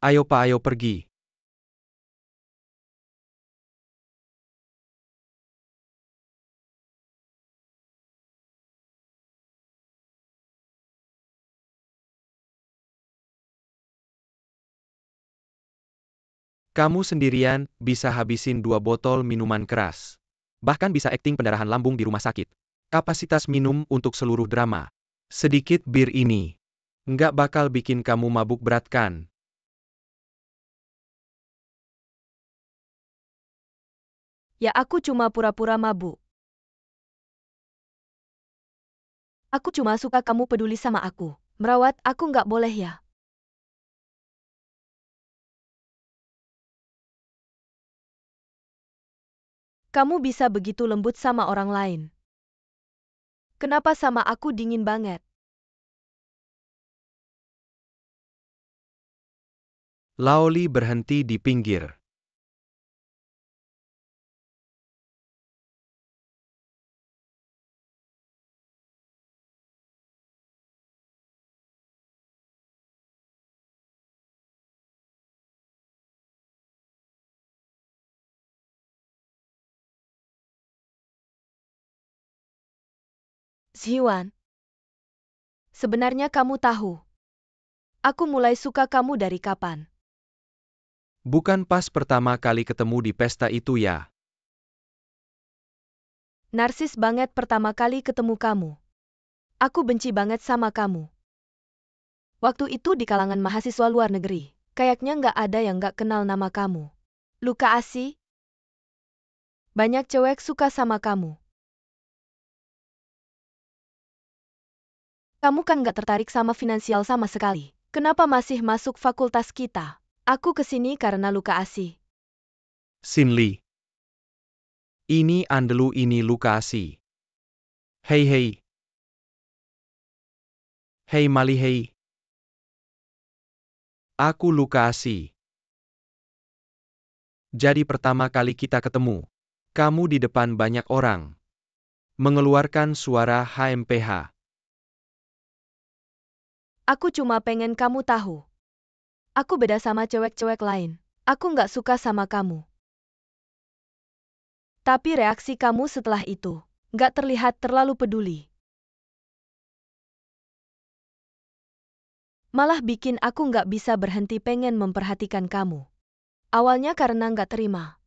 Ayo Pak, ayo pergi. Kamu sendirian, bisa habisin 2 botol minuman keras. Bahkan bisa akting pendarahan lambung di rumah sakit. Kapasitas minum untuk seluruh drama. Sedikit bir ini. Nggak bakal bikin kamu mabuk berat kan? Ya aku cuma pura-pura mabuk. Aku cuma suka kamu peduli sama aku. Merawat aku nggak boleh ya? Kamu bisa begitu lembut sama orang lain. Kenapa sama aku dingin banget? Laoli berhenti di pinggir. Ziwan, sebenarnya kamu tahu. Aku mulai suka kamu dari kapan? Bukan pas pertama kali ketemu di pesta itu ya? Narsis banget pertama kali ketemu kamu. Aku benci banget sama kamu. Waktu itu di kalangan mahasiswa luar negeri, kayaknya nggak ada yang nggak kenal nama kamu. Luka Asih? Banyak cewek suka sama kamu. Kamu kan nggak tertarik sama finansial sama sekali. Kenapa masih masuk fakultas kita? Aku kesini karena Luka Asih. Sinli. Ini Andelu, ini Lukasi. Hei hei. Hei Mali hei. Aku Lukasi. Jadi pertama kali kita ketemu. Kamu di depan banyak orang. Mengeluarkan suara HMPH. Aku cuma pengen kamu tahu. Aku beda sama cewek-cewek lain. Aku nggak suka sama kamu. Tapi reaksi kamu setelah itu, nggak terlihat terlalu peduli. Malah bikin aku nggak bisa berhenti pengen memperhatikan kamu. Awalnya karena nggak terima.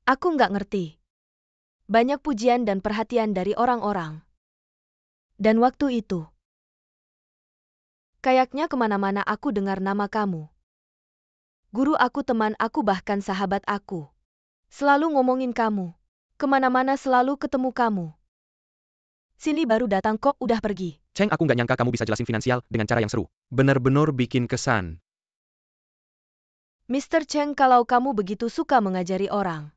Aku nggak ngerti. Banyak pujian dan perhatian dari orang-orang. Dan waktu itu, kayaknya kemana-mana aku dengar nama kamu. Guru aku, teman aku, bahkan sahabat aku. Selalu ngomongin kamu. Kemana-mana selalu ketemu kamu. Sini baru datang kok udah pergi. Cheng, aku nggak nyangka kamu bisa jelasin finansial dengan cara yang seru. Bener-bener bikin kesan. Mr. Cheng, kalau kamu begitu suka mengajari orang,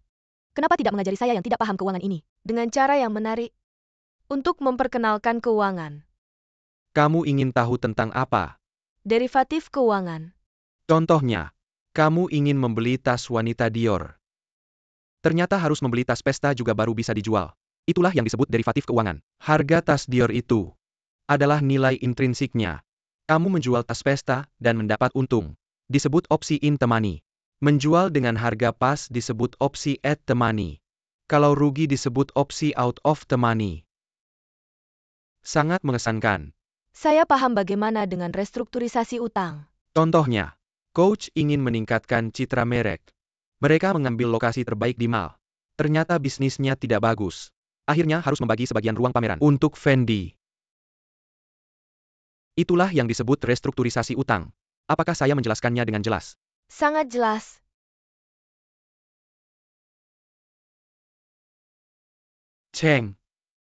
kenapa tidak mengajari saya yang tidak paham keuangan ini? Dengan cara yang menarik. Untuk memperkenalkan keuangan. Kamu ingin tahu tentang apa? Derivatif keuangan. Contohnya, kamu ingin membeli tas wanita Dior. Ternyata harus membeli tas pesta juga baru bisa dijual. Itulah yang disebut derivatif keuangan. Harga tas Dior itu adalah nilai intrinsiknya. Kamu menjual tas pesta dan mendapat untung. Disebut opsi in the money. Menjual dengan harga pas disebut opsi at the money. Kalau rugi disebut opsi out of the money. Sangat mengesankan. Saya paham bagaimana dengan restrukturisasi utang. Contohnya, coach ingin meningkatkan citra merek. Mereka mengambil lokasi terbaik di mall. Ternyata bisnisnya tidak bagus. Akhirnya harus membagi sebagian ruang pameran untuk Fendi. Itulah yang disebut restrukturisasi utang. Apakah saya menjelaskannya dengan jelas? Sangat jelas. Cheng.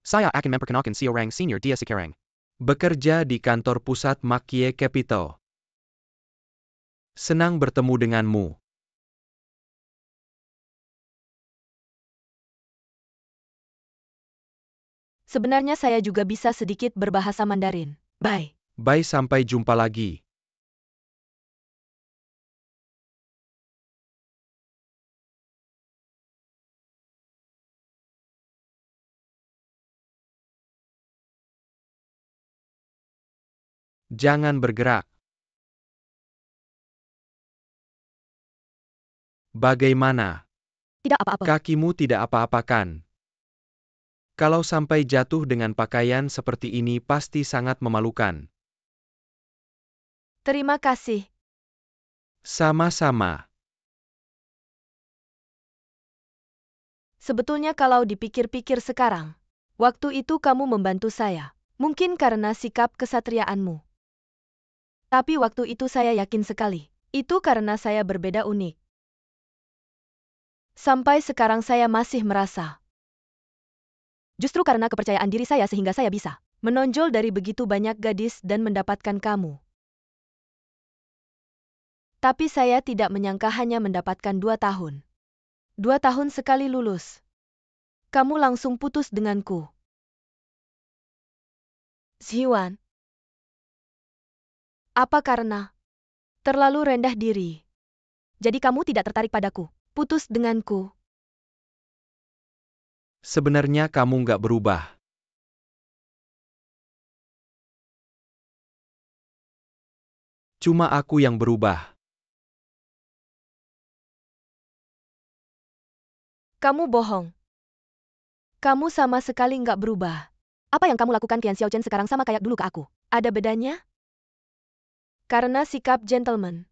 Saya akan memperkenalkan si orang senior dia sekarang. Bekerja di kantor pusat Makie Capital. Senang bertemu denganmu. Sebenarnya saya juga bisa sedikit berbahasa Mandarin. Bye. Bye, sampai jumpa lagi. Jangan bergerak. Bagaimana? Tidak apa-apa. Kakimu tidak apa-apa kan? Kalau sampai jatuh dengan pakaian seperti ini pasti sangat memalukan. Terima kasih. Sama-sama. Sebetulnya kalau dipikir-pikir sekarang, waktu itu kamu membantu saya. Mungkin karena sikap kesatriaanmu. Tapi waktu itu saya yakin sekali. Itu karena saya berbeda unik. Sampai sekarang saya masih merasa. Justru karena kepercayaan diri saya sehingga saya bisa menonjol dari begitu banyak gadis dan mendapatkan kamu. Tapi saya tidak menyangka hanya mendapatkan 2 tahun. 2 tahun sekali lulus. Kamu langsung putus denganku. Ziwan. Apa karena terlalu rendah diri? Jadi kamu tidak tertarik padaku? Putus denganku. Sebenarnya kamu nggak berubah. Cuma aku yang berubah. Kamu bohong. Kamu sama sekali nggak berubah. Apa yang kamu lakukan Tian Xiaochen sekarang sama kayak dulu ke aku? Ada bedanya? Karena sikap gentleman.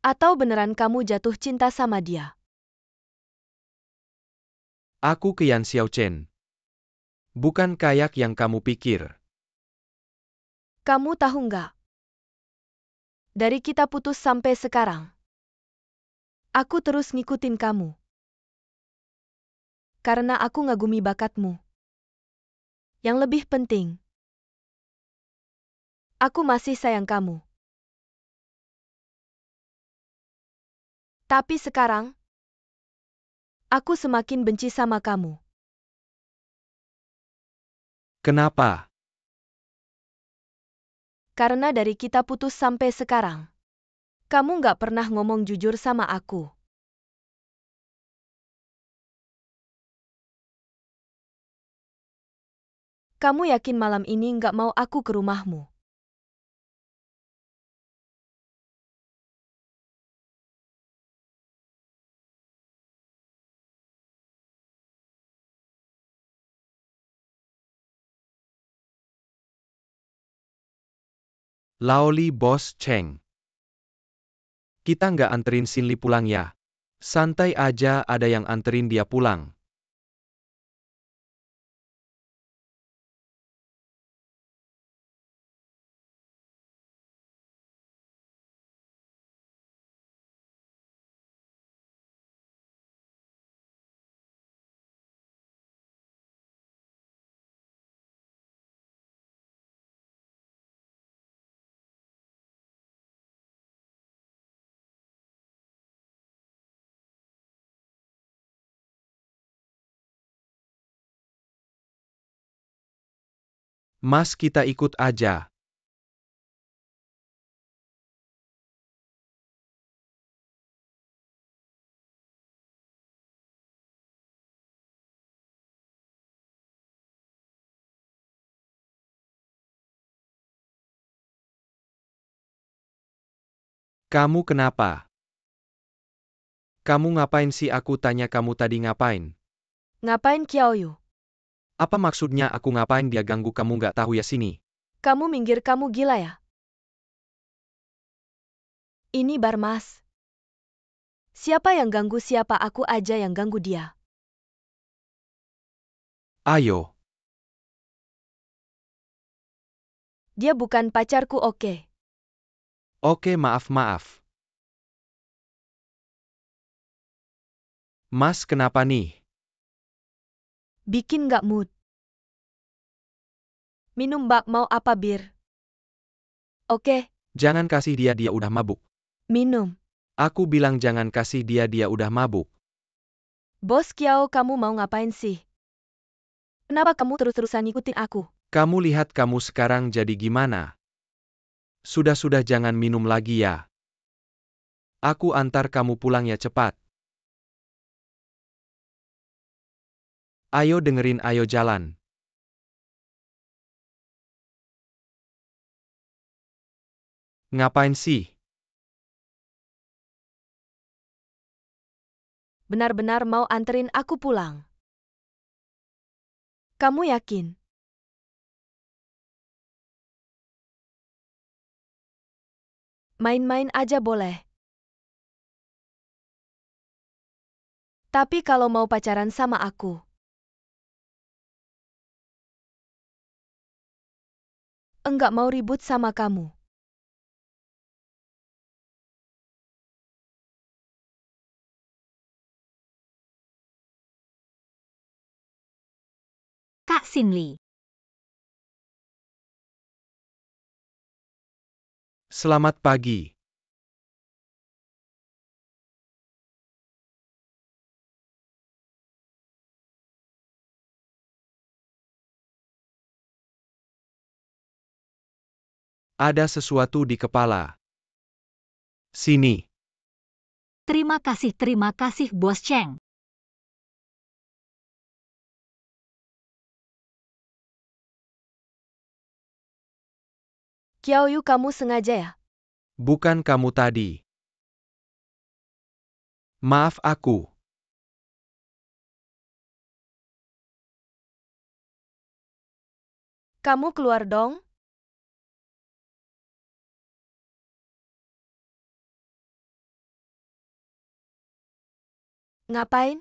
Atau beneran kamu jatuh cinta sama dia? Aku ke Yan Xiaochen. Bukan kayak yang kamu pikir. Kamu tahu nggak? Dari kita putus sampai sekarang, aku terus ngikutin kamu. Karena aku ngagumi bakatmu. Yang lebih penting, aku masih sayang kamu. Tapi sekarang, aku semakin benci sama kamu. Kenapa? Karena dari kita putus sampai sekarang, kamu nggak pernah ngomong jujur sama aku. Kamu yakin malam ini nggak mau aku ke rumahmu? Laoli Bos Cheng. Kita nggak anterin Sinli pulang ya. Santai aja ada yang anterin dia pulang. Mas kita ikut aja. Kamu kenapa? Kamu ngapain sih aku tanya kamu tadi ngapain? Ngapain Qiaoyu? Apa maksudnya aku ngapain dia ganggu kamu nggak tahu ya sini? Kamu minggir, kamu gila ya? Ini bar mas. Siapa yang ganggu siapa, aku aja yang ganggu dia. Ayo. Dia bukan pacarku, oke? Oke maaf. Mas kenapa nih? Bikin nggak mood. Minum mbak, mau apa bir? Oke, Jangan kasih dia udah mabuk. minum. Aku bilang jangan kasih dia udah mabuk. Bos Kiao, kamu mau ngapain sih? Kenapa kamu terus-terusan ngikutin aku? Kamu lihat kamu sekarang jadi gimana? Sudah jangan minum lagi ya. Aku antar kamu pulang ya cepat. Ayo dengerin, ayo jalan. Ngapain sih? benar-benar mau anterin aku pulang. Kamu yakin? Main-main aja boleh. Tapi kalau mau pacaran sama aku, enggak mau ribut sama kamu. Kak Sinli. Selamat pagi. Ada sesuatu di kepala. Sini. Terima kasih Bos Cheng. Qiaoyu, kamu sengaja ya? Bukan kamu tadi. Maaf aku. Kamu keluar dong? Ngapain?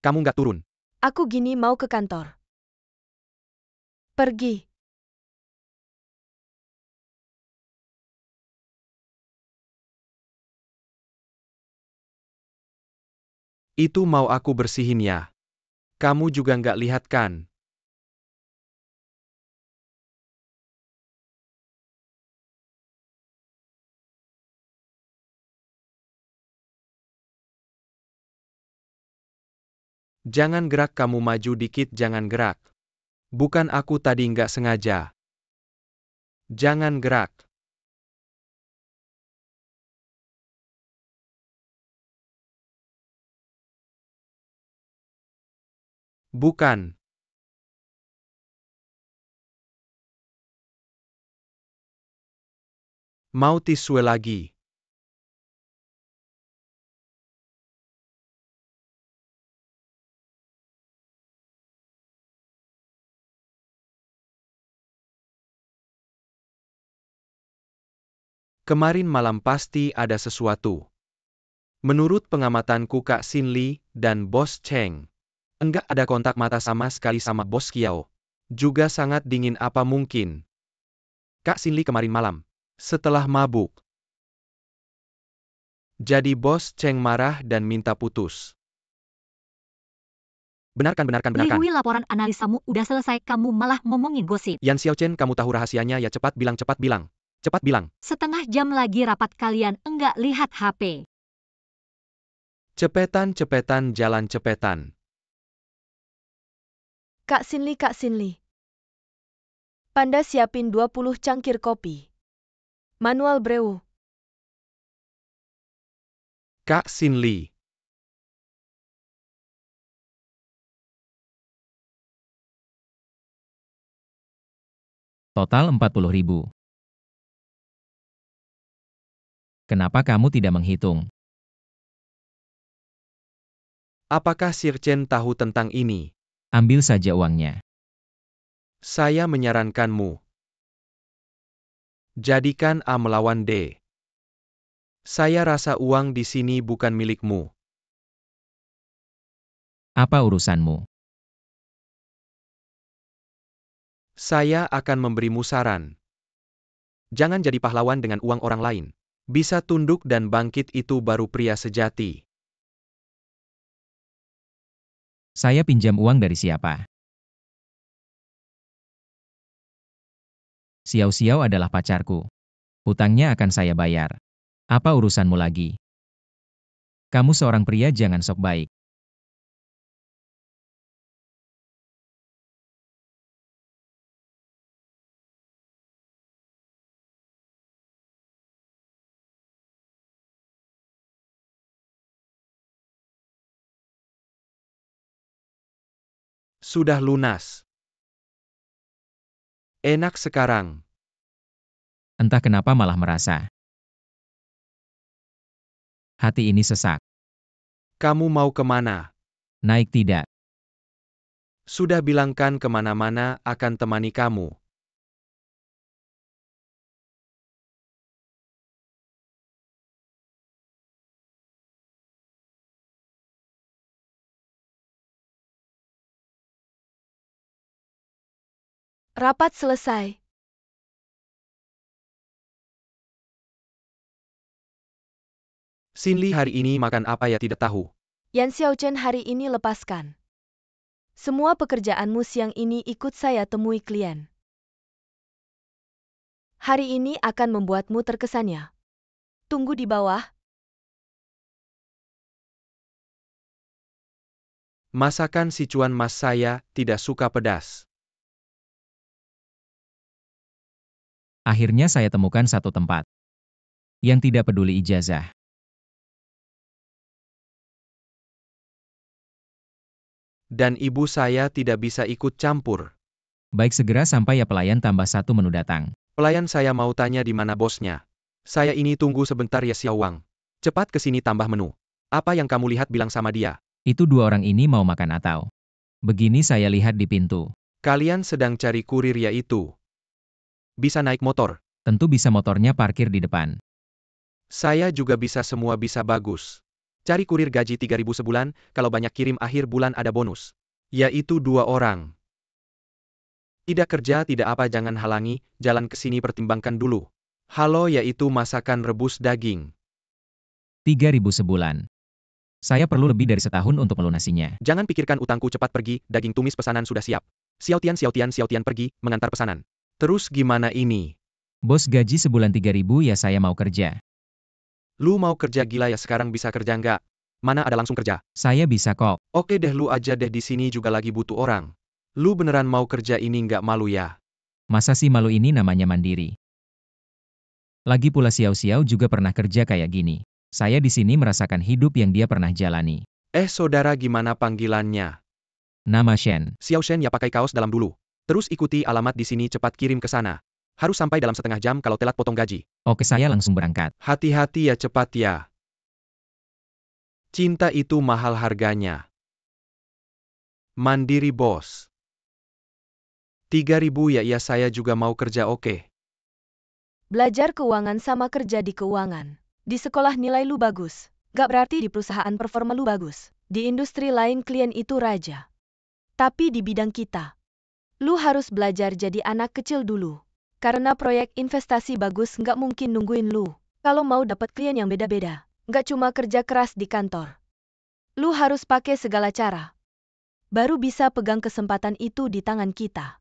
Kamu nggak turun. Aku gini mau ke kantor. Pergi. Itu mau aku bersihin ya. Kamu juga nggak lihat kan? Jangan gerak, kamu maju dikit, jangan gerak. Bukan aku tadi nggak sengaja. Jangan gerak. Bukan. Mau tisu lagi? Kemarin malam pasti ada sesuatu. Menurut pengamatanku Kak Sinli dan Bos Cheng, enggak ada kontak mata sama sekali sama Bos Kiao. Juga sangat dingin, apa mungkin? Kak Sinli kemarin malam, setelah mabuk. Jadi Bos Cheng marah dan minta putus. Benarkan. Li Hui, laporan analisamu udah selesai, kamu malah ngomongin gosip. Yan Xiaochen, kamu tahu rahasianya ya, cepat bilang. Cepat bilang. Setengah jam lagi rapat, kalian enggak lihat HP. Cepetan, jalan cepetan. Kak Sinli. Panda siapin 20 cangkir kopi. Manual brew. Kak Sinli. Total 40.000. Kenapa kamu tidak menghitung? Apakah Sir Chen tahu tentang ini? Ambil saja uangnya. Saya menyarankanmu. Jadikan A melawan D. Saya rasa uang di sini bukan milikmu. Apa urusanmu? Saya akan memberimu saran. Jangan jadi pahlawan dengan uang orang lain. Bisa tunduk dan bangkit, itu baru pria sejati. Saya pinjam uang dari siapa? Xiao Xiao adalah pacarku. Hutangnya akan saya bayar. Apa urusanmu lagi? Kamu seorang pria, jangan sok baik. Sudah lunas. Enak sekarang. Entah kenapa malah merasa hati ini sesak. Kamu mau kemana? Naik tidak. Sudah bilangkan kemana-mana akan temani kamu. Rapat selesai. Xinli hari ini makan apa ya tidak tahu. Yan Xiaochen hari ini lepaskan. Semua pekerjaanmu siang ini ikut saya temui klien. Hari ini akan membuatmu terkesannya. Tunggu di bawah. Masakan Sichuan mas saya tidak suka pedas. Akhirnya saya temukan satu tempat yang tidak peduli ijazah. Dan ibu saya tidak bisa ikut campur. Baik, segera sampai ya pelayan tambah satu menu datang. Pelayan saya mau tanya di mana bosnya. Saya ini tunggu sebentar ya Xiao Wang. Cepat ke sini tambah menu. Apa yang kamu lihat bilang sama dia. Itu dua orang ini mau makan atau? Begini saya lihat di pintu. Kalian sedang cari kurir ya itu. Bisa naik motor. Tentu bisa, motornya parkir di depan. Saya juga bisa, semua bisa, bagus. Cari kurir gaji 3.000 sebulan, kalau banyak kirim akhir bulan ada bonus. Yaitu 2 orang. Tidak kerja tidak apa, jangan halangi, jalan ke sini pertimbangkan dulu. Halo, yaitu masakan rebus daging. 3.000 sebulan. Saya perlu lebih dari setahun untuk melunasinya. Jangan pikirkan utangku, cepat pergi, daging tumis pesanan sudah siap. Xiaotian pergi, mengantar pesanan. Terus gimana ini? Bos, gaji sebulan 3.000 ya, saya mau kerja. Lu mau kerja gila ya, sekarang bisa kerja nggak? Mana ada langsung kerja? Saya bisa kok. Oke deh, lu aja deh, di sini juga lagi butuh orang. Lu beneran mau kerja ini nggak malu ya? Masa sih malu, ini namanya mandiri. Lagi pula Xiao juga pernah kerja kayak gini. Saya di sini merasakan hidup yang dia pernah jalani. Saudara, gimana panggilannya? Nama Shen. Xiao Shen ya, pakai kaos dalam dulu. Terus ikuti alamat di sini, cepat kirim ke sana. Harus sampai dalam setengah jam, kalau telat potong gaji. Oke, saya langsung berangkat. Hati-hati ya, cepat ya. Cinta itu mahal harganya. Mandiri bos. 3.000 ya, iya saya juga mau kerja, oke. Belajar keuangan sama kerja di keuangan. Di sekolah nilai lu bagus. Gak berarti di perusahaan performa lu bagus. Di industri lain klien itu raja. Tapi di bidang kita, lu harus belajar jadi anak kecil dulu. Karena proyek investasi bagus nggak mungkin nungguin lu. Kalau mau dapat klien yang beda-beda, nggak cuma kerja keras di kantor. Lu harus pakai segala cara. Baru bisa pegang kesempatan itu di tangan kita.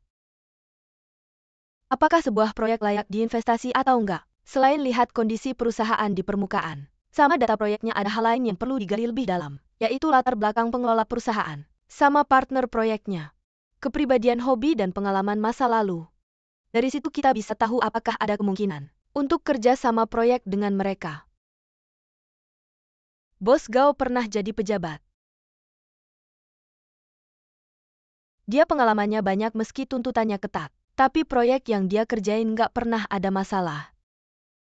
Apakah sebuah proyek layak diinvestasi atau enggak? Selain lihat kondisi perusahaan di permukaan, sama data proyeknya, ada hal lain yang perlu digali lebih dalam, yaitu latar belakang pengelola perusahaan, sama partner proyeknya, kepribadian, hobi, dan pengalaman masa lalu. Dari situ kita bisa tahu apakah ada kemungkinan untuk kerja sama proyek dengan mereka. Bos Gao pernah jadi pejabat. Dia pengalamannya banyak meski tuntutannya ketat. Tapi proyek yang dia kerjain nggak pernah ada masalah.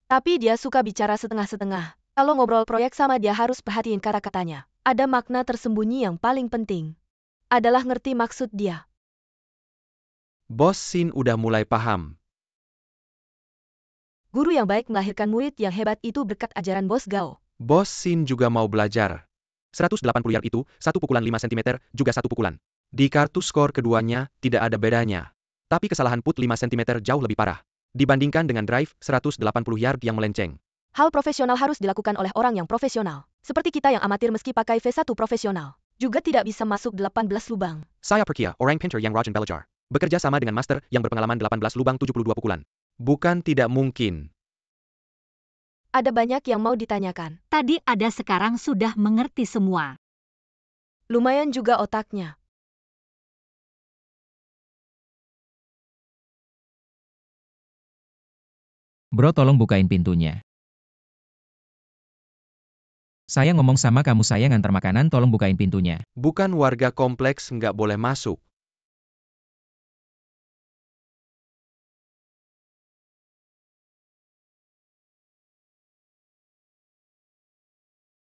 Tapi dia suka bicara setengah-setengah. Kalau ngobrol proyek sama dia harus perhatiin kata-katanya. Ada makna tersembunyi yang paling penting adalah ngerti maksud dia. Bos Xin udah mulai paham. Guru yang baik melahirkan murid yang hebat, itu berkat ajaran Bos Gao. Bos Xin juga mau belajar. 180 yard itu, 1 pukulan 5 cm, juga 1 pukulan. Di kartu skor keduanya, tidak ada bedanya. Tapi kesalahan put 5 cm jauh lebih parah. Dibandingkan dengan drive, 180 yard yang melenceng. Hal profesional harus dilakukan oleh orang yang profesional. Seperti kita yang amatir meski pakai V1 profesional. Juga tidak bisa masuk 18 lubang. Saya Perkia, orang painter yang Rajan Belajar. Bekerja sama dengan master yang berpengalaman 18 lubang 72 pukulan. Bukan tidak mungkin. Ada banyak yang mau ditanyakan. Tadi ada, sekarang sudah mengerti semua. Lumayan juga otaknya. Bro, tolong bukain pintunya. Saya ngomong sama kamu, saya ngantar makanan, tolong bukain pintunya. Bukan warga kompleks, nggak boleh masuk.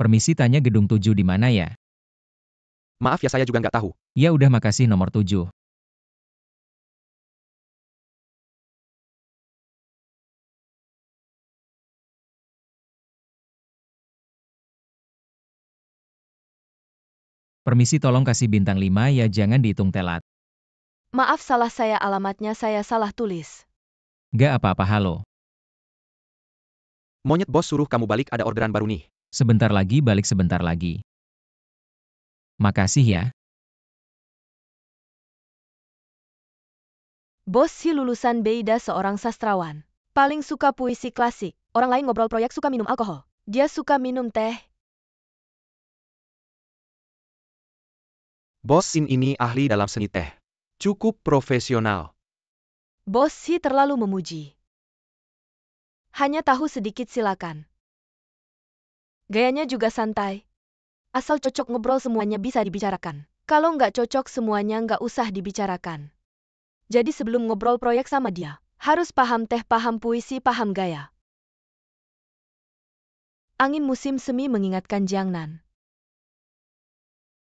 Permisi tanya gedung 7 di mana ya? Maaf ya saya juga nggak tahu. Ya udah makasih nomor 7. Permisi tolong kasih bintang 5 ya jangan dihitung telat. Maaf salah saya alamatnya saya salah tulis. Gak apa-apa halo. Monyet bos suruh kamu balik ada orderan baru nih. Sebentar lagi balik sebentar lagi. Makasih ya. Bos si lulusan Beida seorang sastrawan. Paling suka puisi klasik. Orang lain ngobrol proyek suka minum alkohol. Dia suka minum teh. Bos Sin ini ahli dalam seni teh. Cukup profesional. Bos si terlalu memuji. Hanya tahu sedikit silakan. Gayanya juga santai. Asal cocok ngobrol semuanya bisa dibicarakan. Kalau nggak cocok semuanya nggak usah dibicarakan. Jadi sebelum ngobrol proyek sama dia, harus paham teh, paham puisi, paham gaya. Angin musim semi mengingatkan Jiangnan.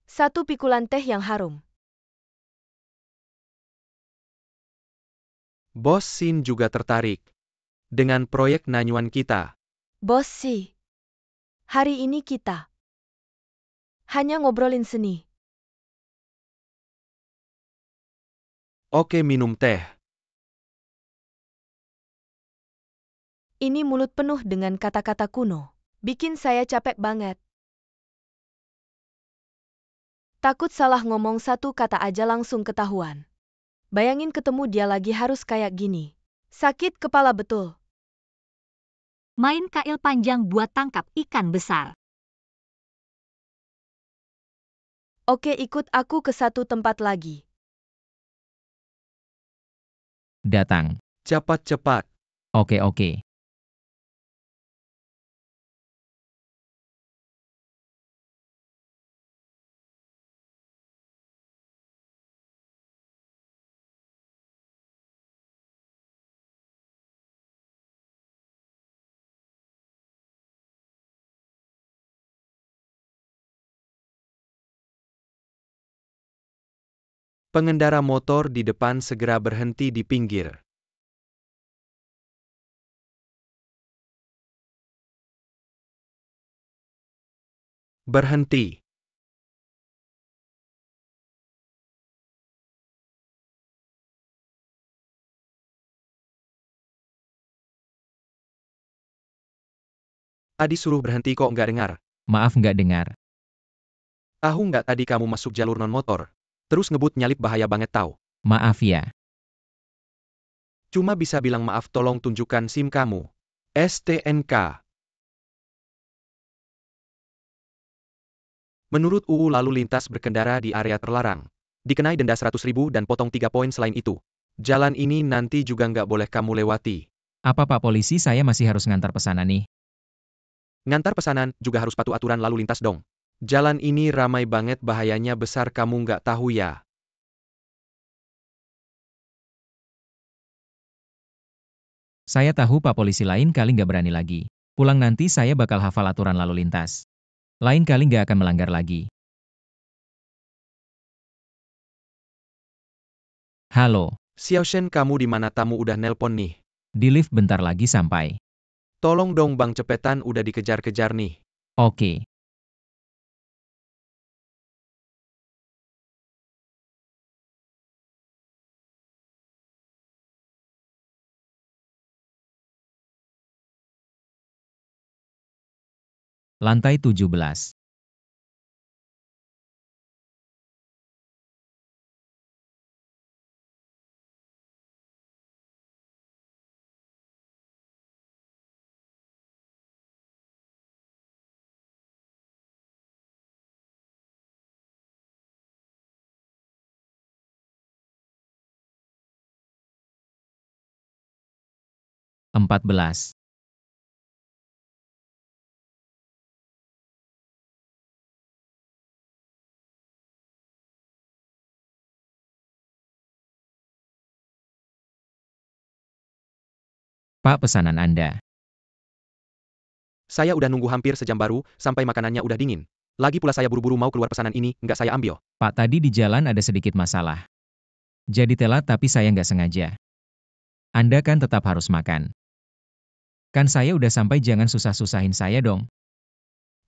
Satu pikulan teh yang harum. Bos Sin juga tertarik dengan proyek nanyuan kita. Bos si. Hari ini kita hanya ngobrolin seni. Oke minum teh. Ini mulut penuh dengan kata-kata kuno. Bikin saya capek banget. Takut salah ngomong satu kata aja langsung ketahuan. Bayangin ketemu dia lagi harus kayak gini. Sakit kepala betul. Main kail panjang buat tangkap ikan besar. Oke ikut aku ke satu tempat lagi. Datang. Cepat-cepat. Oke. Pengendara motor di depan segera berhenti di pinggir. Berhenti. Tadi suruh berhenti kok nggak dengar. Maaf nggak dengar. Tahu nggak tadi kamu masuk jalur non-motor? Terus ngebut nyalip bahaya banget tahu. Maaf ya. Cuma bisa bilang maaf tolong tunjukkan SIM kamu. STNK. Menurut UU lalu lintas berkendara di area terlarang. Dikenai denda 100.000 dan potong 3 poin selain itu. Jalan ini nanti juga nggak boleh kamu lewati. Apa Pak Polisi saya masih harus ngantar pesanan nih? Ngantar pesanan juga harus patuh aturan lalu lintas dong. Jalan ini ramai banget bahayanya besar kamu nggak tahu ya. Saya tahu Pak Polisi lain kali nggak berani lagi. Pulang nanti saya bakal hafal aturan lalu lintas. Lain kali nggak akan melanggar lagi. Halo, Xiaoshen kamu di mana tamu udah nelpon nih. di lift bentar lagi sampai. Tolong dong bang cepetan udah dikejar-kejar nih. Oke. Lantai 17. Empat belas. Pak pesanan Anda. Saya udah nunggu hampir sejam baru, sampai makanannya udah dingin. Lagi pula saya buru-buru mau keluar pesanan ini, nggak saya ambil. Pak, tadi di jalan ada sedikit masalah. Jadi telat tapi saya nggak sengaja. Anda kan tetap harus makan. Kan saya udah sampai, jangan susah-susahin saya dong.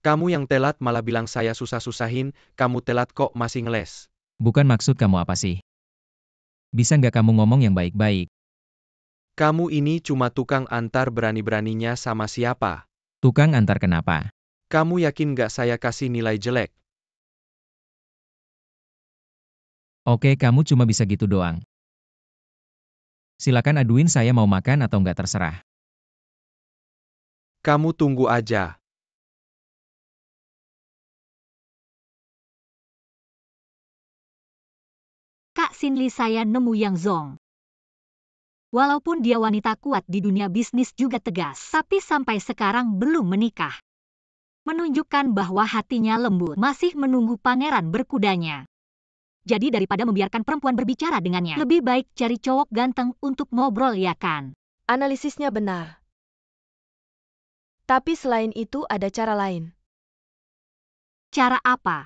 Kamu yang telat malah bilang saya susah-susahin, kamu telat kok masih ngeles. Bukan maksud kamu apa sih? Bisa nggak kamu ngomong yang baik-baik? Kamu ini cuma tukang antar, berani-beraninya sama siapa? Tukang antar kenapa? Kamu yakin nggak saya kasih nilai jelek? Oke, kamu cuma bisa gitu doang. Silakan aduin saya mau makan atau nggak, terserah. Kamu tunggu aja. Kak Sinli, saya nemu Yang Zong. Walaupun dia wanita kuat di dunia bisnis juga tegas, tapi sampai sekarang belum menikah. Menunjukkan bahwa hatinya lembut, masih menunggu pangeran berkudanya. Jadi daripada membiarkan perempuan berbicara dengannya, lebih baik cari cowok ganteng untuk ngobrol, ya kan? Analisisnya benar. Tapi selain itu ada cara lain. Cara apa?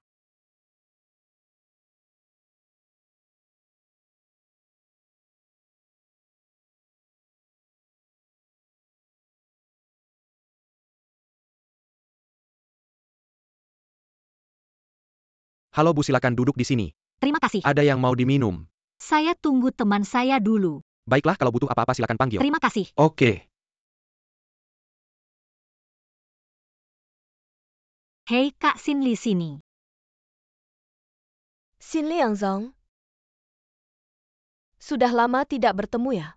Halo Bu, silakan duduk di sini. Terima kasih. Ada yang mau diminum? Saya tunggu teman saya dulu. Baiklah, kalau butuh apa-apa silakan panggil. Terima kasih. Oke. Hei Kak Sinli, sini. Sinli Yang Zong. Sudah lama tidak bertemu ya?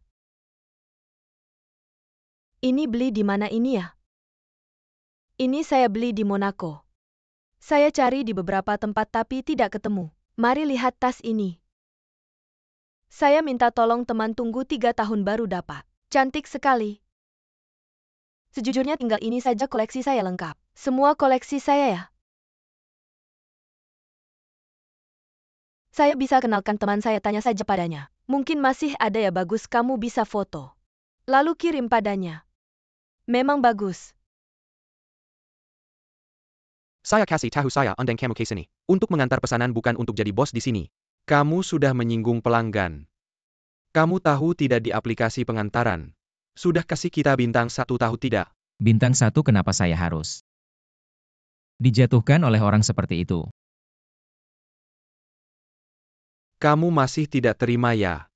Ini beli di mana ini ya? Ini saya beli di Monaco. Saya cari di beberapa tempat tapi tidak ketemu. Mari lihat tas ini. Saya minta tolong teman tunggu 3 tahun baru dapat. Cantik sekali. Sejujurnya tinggal ini saja koleksi saya lengkap. Semua koleksi saya ya. Saya bisa kenalkan teman saya, tanya saja padanya. Mungkin masih ada ya, bagus, kamu bisa foto. Lalu kirim padanya. Memang bagus. Saya kasih tahu, saya undang kamu ke sini untuk mengantar pesanan, bukan untuk jadi bos di sini. Kamu sudah menyinggung pelanggan. Kamu tahu tidak di aplikasi pengantaran sudah kasih kita bintang 1, tahu tidak? Bintang 1, kenapa saya harus dijatuhkan oleh orang seperti itu? Kamu masih tidak terima ya?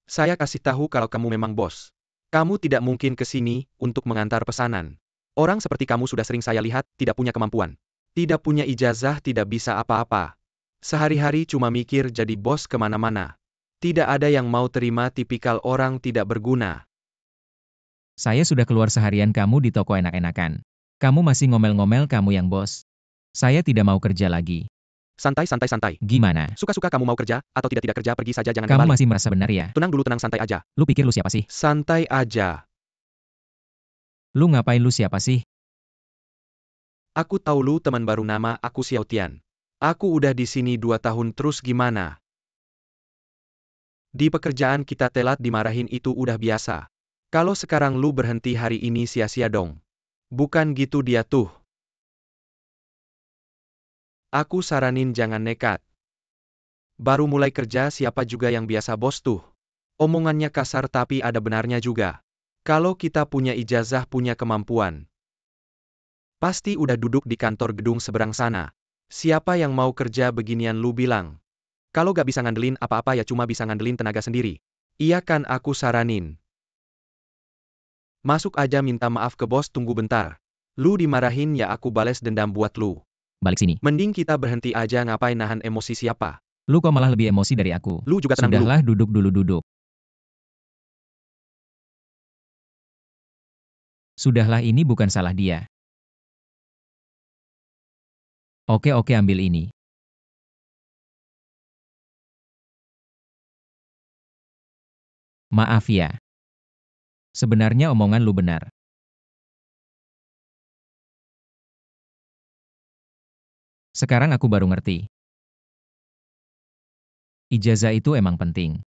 Saya kasih tahu kalau kamu memang bos. Kamu tidak mungkin ke sini untuk mengantar pesanan. Orang seperti kamu sudah sering saya lihat, tidak punya kemampuan. Tidak punya ijazah, tidak bisa apa-apa. Sehari-hari cuma mikir jadi bos kemana-mana. Tidak ada yang mau terima tipikal orang tidak berguna. Saya sudah keluar seharian kamu di toko enak-enakan. Kamu masih ngomel-ngomel kamu yang bos. Saya tidak mau kerja lagi. Santai, santai, santai. Gimana? Suka-suka kamu mau kerja, atau tidak kerja, pergi saja, jangan Kamu kembali. masih merasa benar ya? Tenang dulu, tenang, santai aja. Lu pikir lu siapa sih? Santai aja. Lu ngapain, lu siapa sih? Aku tahu lu teman baru, nama aku Xiao Tian. Aku udah di sini 2 tahun, terus gimana? Di pekerjaan kita telat dimarahin itu udah biasa. Kalau sekarang lu berhenti hari ini sia-sia dong. Bukan gitu dia tuh. Aku saranin jangan nekat. Baru mulai kerja, siapa juga yang biasa bos tuh. Omongannya kasar tapi ada benarnya juga. Kalau kita punya ijazah, punya kemampuan, pasti udah duduk di kantor gedung seberang sana. Siapa yang mau kerja beginian, lu bilang? Kalau gak bisa ngandelin apa-apa ya cuma bisa ngandelin tenaga sendiri. Iya kan, aku saranin. Masuk aja minta maaf ke bos, tunggu bentar. Lu dimarahin ya aku bales dendam buat lu. Balik sini. Mending kita berhenti aja, ngapain nahan emosi siapa. Lu kok malah lebih emosi dari aku? Lu juga tenang dulu. Sudahlah, duduk dulu, duduk. Sudahlah, ini bukan salah dia. Oke, ambil ini. Maaf ya. Sebenarnya omongan lu benar. Sekarang aku baru ngerti. Ijazah itu emang penting.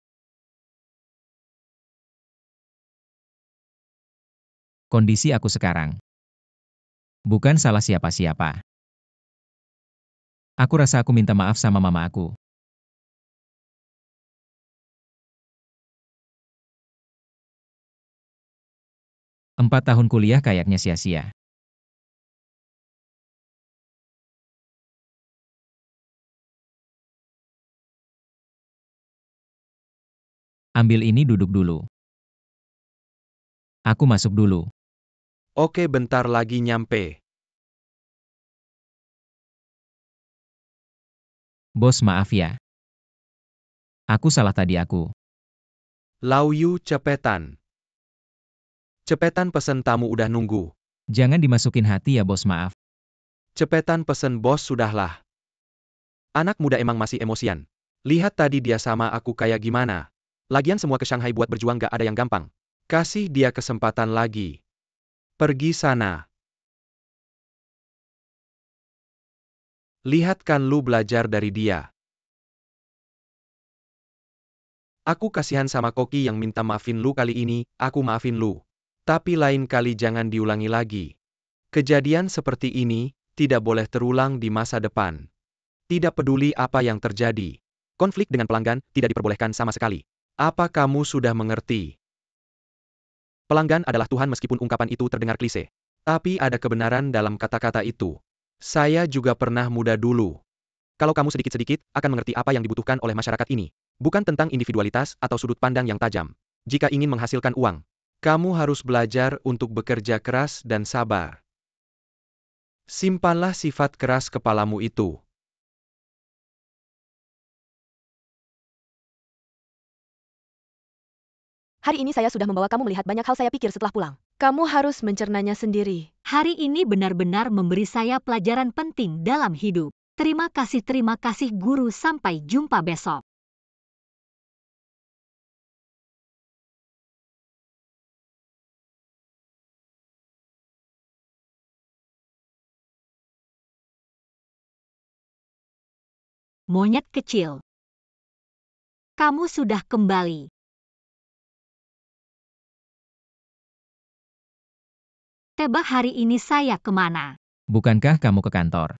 Kondisi aku sekarang. Bukan salah siapa-siapa. Aku rasa aku minta maaf sama mama aku. 4 tahun kuliah kayaknya sia-sia. Ambil ini duduk dulu. Aku masuk dulu. Oke, bentar lagi nyampe. Bos, maaf ya. Aku salah tadi aku. Lau Yu, cepetan. Cepetan pesen, tamu udah nunggu. Jangan dimasukin hati ya bos, maaf. Cepetan pesen bos, sudahlah. Anak muda emang masih emosian. Lihat tadi dia sama aku kayak gimana. Lagian semua ke Shanghai buat berjuang gak ada yang gampang. Kasih dia kesempatan lagi. Pergi sana. Lihat kan lu belajar dari dia. Aku kasihan sama Koki yang minta maafin lu kali ini, aku maafin lu. Tapi lain kali jangan diulangi lagi. Kejadian seperti ini tidak boleh terulang di masa depan. Tidak peduli apa yang terjadi. Konflik dengan pelanggan tidak diperbolehkan sama sekali. Apa kamu sudah mengerti? Pelanggan adalah Tuhan, meskipun ungkapan itu terdengar klise. Tapi ada kebenaran dalam kata-kata itu. Saya juga pernah muda dulu. Kalau kamu sedikit-sedikit akan mengerti apa yang dibutuhkan oleh masyarakat ini. Bukan tentang individualitas atau sudut pandang yang tajam. Jika ingin menghasilkan uang, kamu harus belajar untuk bekerja keras dan sabar. Simpanlah sifat keras kepalamu itu. Hari ini saya sudah membawa kamu melihat banyak hal, saya pikir setelah pulang. Kamu harus mencernanya sendiri. Hari ini benar-benar memberi saya pelajaran penting dalam hidup. Terima kasih guru, sampai jumpa besok. Monyet kecil. Kamu sudah kembali. Tebak hari ini saya kemana? Bukankah kamu ke kantor?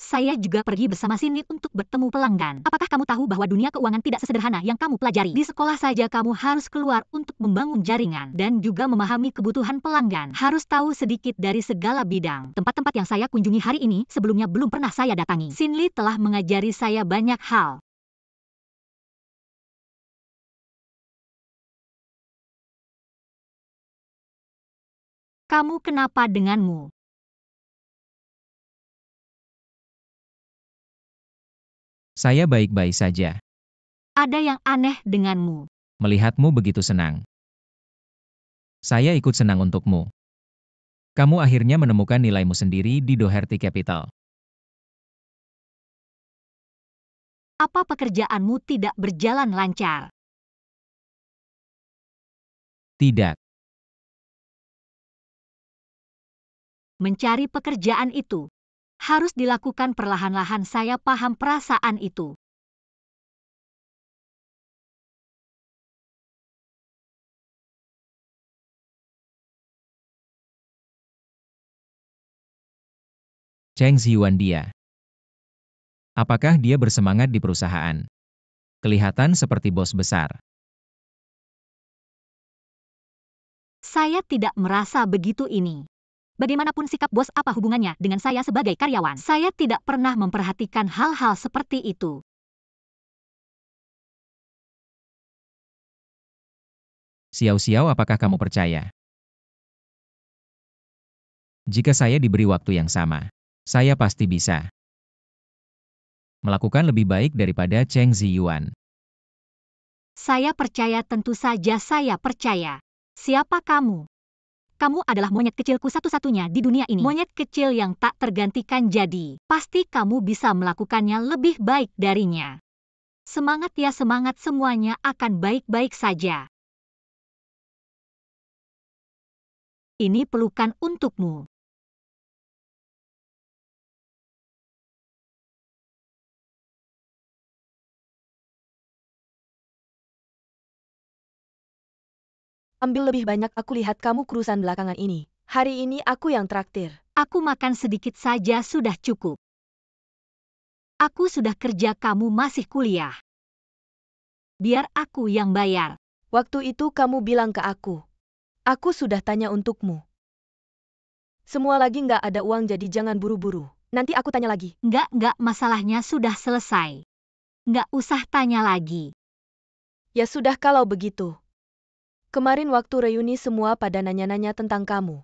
Saya juga pergi bersama Sinli untuk bertemu pelanggan. Apakah kamu tahu bahwa dunia keuangan tidak sesederhana yang kamu pelajari? Di sekolah saja kamu harus keluar untuk membangun jaringan dan juga memahami kebutuhan pelanggan. Harus tahu sedikit dari segala bidang. Tempat-tempat yang saya kunjungi hari ini sebelumnya belum pernah saya datangi. Sinli telah mengajari saya banyak hal. Kamu kenapa denganmu? Saya baik-baik saja. Ada yang aneh denganmu. Melihatmu begitu senang. Saya ikut senang untukmu. Kamu akhirnya menemukan nilaimu sendiri di Doherty Capital. Apa pekerjaanmu tidak berjalan lancar? Tidak. Mencari pekerjaan itu harus dilakukan perlahan-lahan. Saya paham perasaan itu. Cheng Ziyuan dia. Apakah dia bersemangat di perusahaan? Kelihatan seperti bos besar. Saya tidak merasa begitu ini. Bagaimanapun sikap bos, apa hubungannya dengan saya sebagai karyawan? Saya tidak pernah memperhatikan hal-hal seperti itu. Xiao-Xiao, apakah kamu percaya? Jika saya diberi waktu yang sama, saya pasti bisa melakukan lebih baik daripada Cheng Ziyuan. Saya percaya, tentu saja saya percaya. Siapa kamu? Kamu adalah monyet kecilku satu-satunya di dunia ini. Monyet kecil yang tak tergantikan, jadi pasti kamu bisa melakukannya lebih baik darinya. Semangat ya, semangat, semuanya akan baik-baik saja. Ini pelukan untukmu. Ambil lebih banyak, aku lihat kamu kurusan belakangan ini. Hari ini aku yang traktir. Aku makan sedikit saja sudah cukup. Aku sudah kerja, kamu masih kuliah. Biar aku yang bayar. Waktu itu kamu bilang ke aku. Aku sudah tanya untukmu. Semua lagi nggak ada uang, jadi jangan buru-buru. Nanti aku tanya lagi. Nggak, masalahnya sudah selesai. Nggak usah tanya lagi. Ya sudah kalau begitu. Kemarin waktu reuni semua pada nanya-nanya tentang kamu.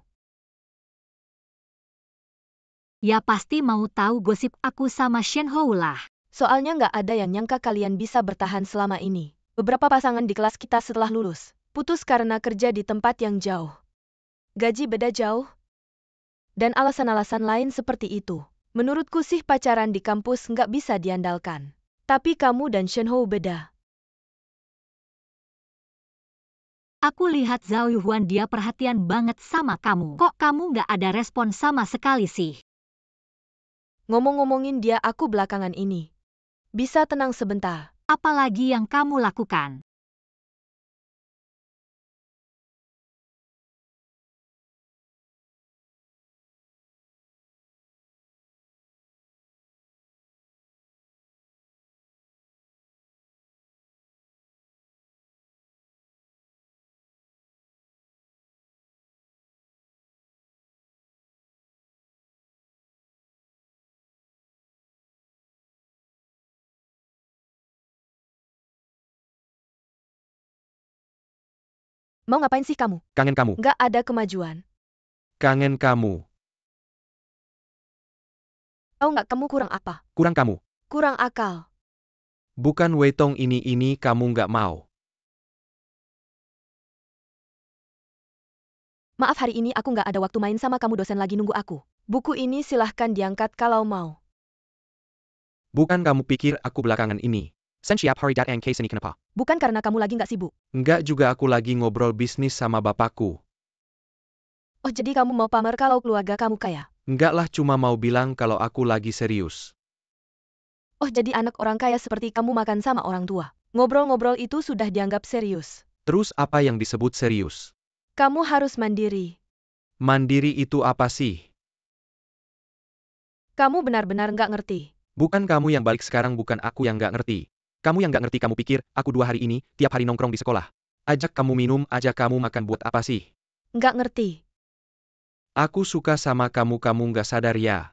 Ya pasti mau tahu gosip aku sama Shenhou lah. Soalnya nggak ada yang nyangka kalian bisa bertahan selama ini. Beberapa pasangan di kelas kita setelah lulus, putus karena kerja di tempat yang jauh. Gaji beda jauh. Dan alasan-alasan lain seperti itu. Menurutku sih pacaran di kampus nggak bisa diandalkan. Tapi kamu dan Shenhou beda. Aku lihat Zhao Yuhuan, dia perhatian banget sama kamu. Kok kamu nggak ada respon sama sekali sih? Ngomong-ngomongin dia aku belakangan ini. Bisa tenang sebentar. Apalagi yang kamu lakukan? Mau ngapain sih kamu? Kangen kamu. Nggak ada kemajuan. Kangen kamu. Tahu nggak kamu kurang apa? Kurang kamu. Kurang akal. Bukan Weitong ini kamu nggak mau. Maaf, hari ini aku nggak ada waktu main sama kamu, dosen lagi nunggu aku. Buku ini silahkan diangkat kalau mau. Bukan kamu pikir aku belakangan ini. Sen siap hari datang ke sini kenapa? Bukan karena kamu lagi nggak sibuk. Nggak juga, aku lagi ngobrol bisnis sama bapakku. Oh, jadi kamu mau pamer kalau keluarga kamu kaya? Nggak lah, cuma mau bilang kalau aku lagi serius. Oh, jadi anak orang kaya seperti kamu makan sama orang tua. Ngobrol-ngobrol itu sudah dianggap serius. Terus apa yang disebut serius? Kamu harus mandiri. Mandiri itu apa sih? Kamu benar-benar nggak ngerti. Bukan kamu yang balik sekarang, bukan aku yang nggak ngerti. Kamu yang nggak ngerti, kamu pikir, aku 2 hari ini, tiap hari nongkrong di sekolah. Ajak kamu minum, ajak kamu makan, buat apa sih? Nggak ngerti. Aku suka sama kamu nggak sadar ya?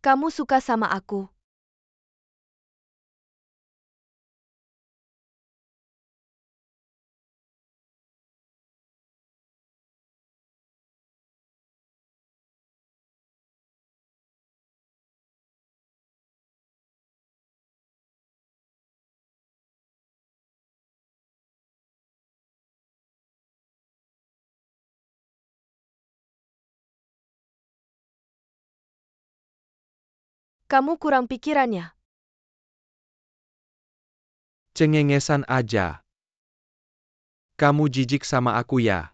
Kamu suka sama aku. Kamu kurang pikirannya. Cengengesan aja. Kamu jijik sama aku ya?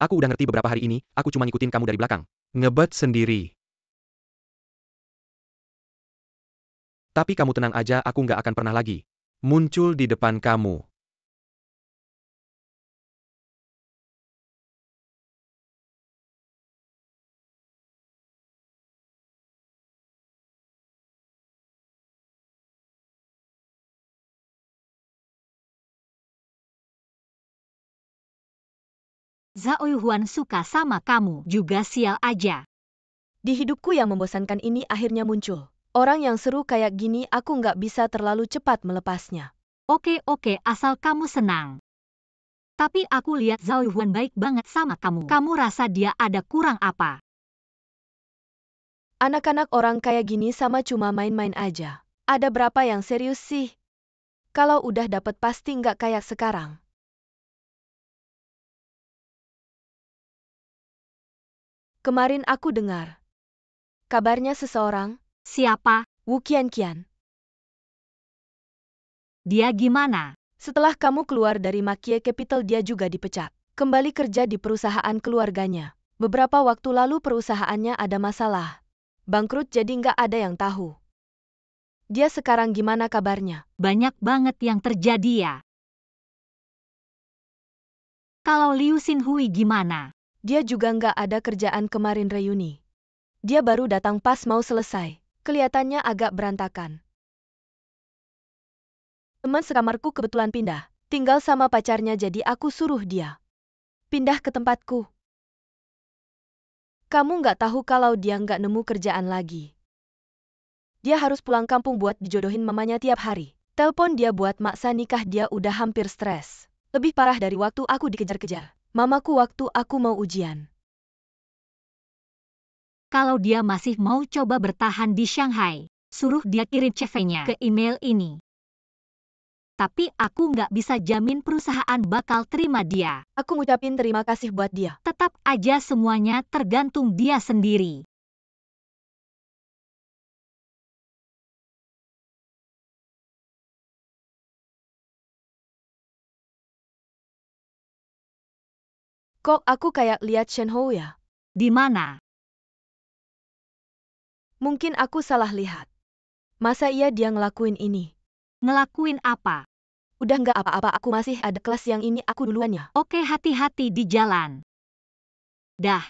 Aku udah ngerti beberapa hari ini, aku cuma ngikutin kamu dari belakang. Ngebet sendiri. Tapi kamu tenang aja, aku nggak akan pernah lagi muncul di depan kamu. Zhao Yuhuan suka sama kamu juga, sial aja. Di hidupku yang membosankan ini akhirnya muncul. Orang yang seru kayak gini, aku nggak bisa terlalu cepat melepasnya. Oke, asal kamu senang. Tapi aku lihat Zhao Yuhuan baik banget sama kamu. Kamu rasa dia ada kurang apa? Anak-anak orang kayak gini sama cuma main-main aja. Ada berapa yang serius sih? Kalau udah dapet pasti nggak kayak sekarang. Kemarin aku dengar. Kabarnya seseorang, Siapa? Wu Qianqian. Dia gimana? Setelah kamu keluar dari Makie Capital, dia juga dipecat. Kembali kerja di perusahaan keluarganya. Beberapa waktu lalu perusahaannya ada masalah. Bangkrut jadi nggak ada yang tahu. Dia sekarang gimana kabarnya? Banyak banget yang terjadi ya. Kalau Liu Xinhui gimana? Dia juga nggak ada kerjaan kemarin reuni. Dia baru datang pas mau selesai. Kelihatannya agak berantakan. Teman sekamarku kebetulan pindah. Tinggal sama pacarnya jadi aku suruh dia pindah ke tempatku. Kamu nggak tahu kalau dia nggak nemu kerjaan lagi. Dia harus pulang kampung buat dijodohin mamanya tiap hari. Telepon dia buat maksa nikah dia udah hampir stres. Lebih parah dari waktu aku dikejar-kejar. Mamaku waktu aku mau ujian. Kalau dia masih mau coba bertahan di Shanghai, suruh dia kirim CV-nya ke email ini. Tapi aku nggak bisa jamin perusahaan bakal terima dia. Aku ngucapin terima kasih buat dia. Tetap aja semuanya tergantung dia sendiri. Kok aku kayak lihat Shen Hou ya? Di mana? Mungkin aku salah lihat. Masa iya dia ngelakuin ini? Ngelakuin apa? Udah nggak apa-apa, aku masih ada kelas yang ini aku duluan ya. Oke, hati-hati di jalan. Dah.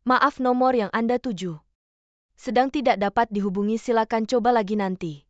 Maaf, nomor yang Anda tuju sedang tidak dapat dihubungi, silakan coba lagi nanti.